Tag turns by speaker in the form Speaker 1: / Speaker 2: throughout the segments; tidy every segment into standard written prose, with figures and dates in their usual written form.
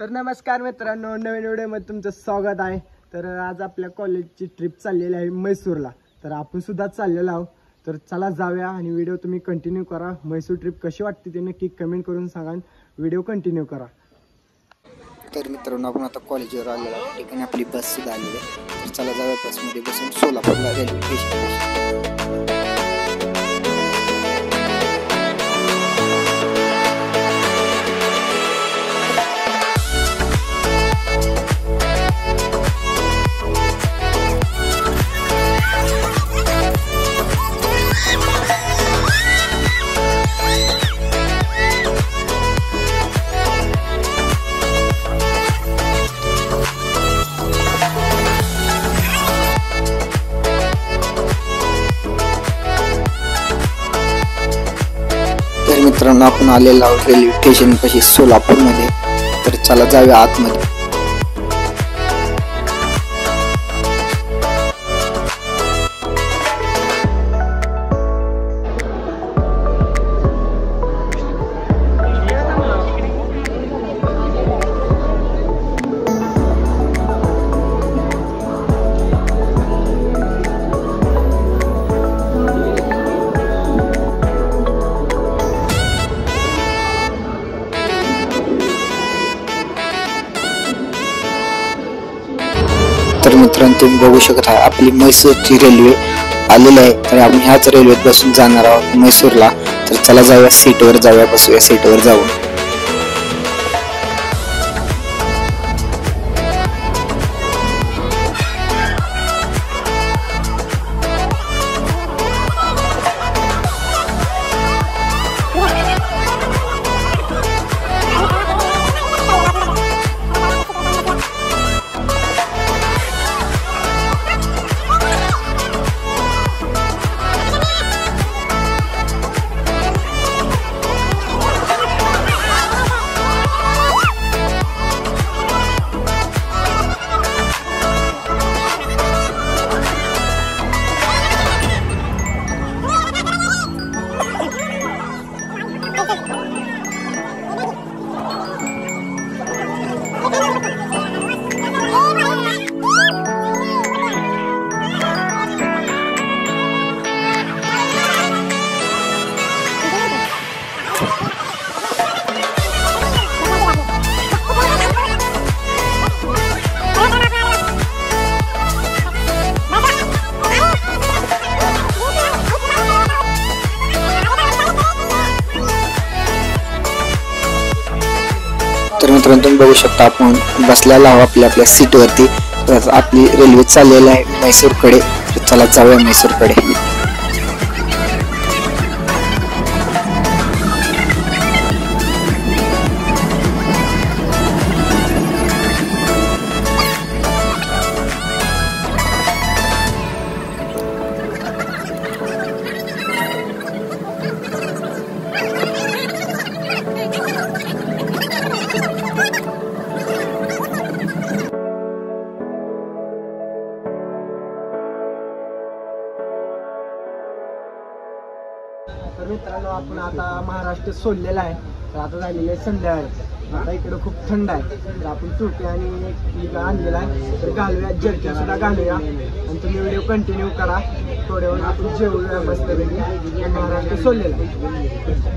Speaker 1: तर नमस्कार मित्रांनो, नवीन व्हिडिओमध्ये तुमचं स्वागत आहे। तर आज आपल्या कॉलेजची ट्रिप चाललेली आहे मैसूरला। तर आपण सुद्धा चाललेलो आहोत। तर चला जाऊया आणि व्हिडिओ तुम्ही कंटिन्यू करा। मैसूर ट्रिप कशी वाटते ते नक्की कमेंट करून सांगा। व्हिडिओ कंटिन्यू करा।
Speaker 2: तर मित्रांनो, आपण आता कॉलेजवर आलेलो आहोत। ठिकाणी आपली बस सुद्धा आलेली आहे। तर चला जाऊया बसमध्ये बसून सोलापूरला रेल्वे स्टेशन। मित्रांनो, आपण आलेलो आहोत रेल्वे स्टेशन पाशी सोलापूरमध्ये। तर चला जाऊया आतमध्ये। तर मित्रांनो, तुम्ही बघू शकत आहे आपली मैसूरची रेल्वे आलेली आहे। तर आपण ह्याच रेल्वेत बसून जाणार आहोत मैसूरला। तर चला जाऊया, सीटवर जाऊया, बसूया सीटवर जाऊन। तर मित्रांनो, तुम्ही बघू शकता आपण बसलेला आहोत आपल्या सीटवरती। तर आपली रेल्वे चाललेली आहे मैसूरकडे। तर चला जाऊया मैसूरकडे।
Speaker 1: तर मित्रांनो, आपण आता महाराष्ट्र सोडलेला आहे। तर आता झालेली आहे संध्याकाळ। आता इकडे खूप थंड आहे। तर आपण टोपी आणि एक आणलेला आहे। तर घालूया, जर्किन सुद्धा घालूया आणि तुम्ही व्हिडिओ कंटिन्यू करा। थोड्या वेळ आपण जेवूया मस्तपैकी। महाराष्ट्र सोडलेला आहे।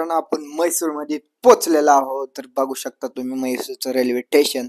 Speaker 2: मित्रांनो आपण म्हैसूर मध्ये पोहोचलेलो आहोत. तर बघू शकता तुम्ही म्हैसूरचं रेल्वे स्टेशन.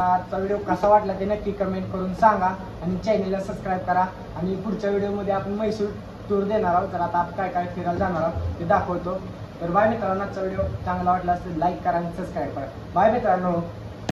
Speaker 1: आजचा व्हिडिओ कसा वाटला ते नक्की कमेंट करून सांगा आणि चॅनलला सबस्क्राईब करा. आणि पुढच्या व्हिडिओमध्ये आपण म्हैसूर टूर देणार आहोत. तर आता आपण काय काय फिरायला जाणार आहोत ते दाखवतो. तर बाय मित्रांनो, आजचा व्हिडिओ चांगला वाटला असेल लाईक करा आणि सबस्क्राईब करा. बाय मित्रांनो.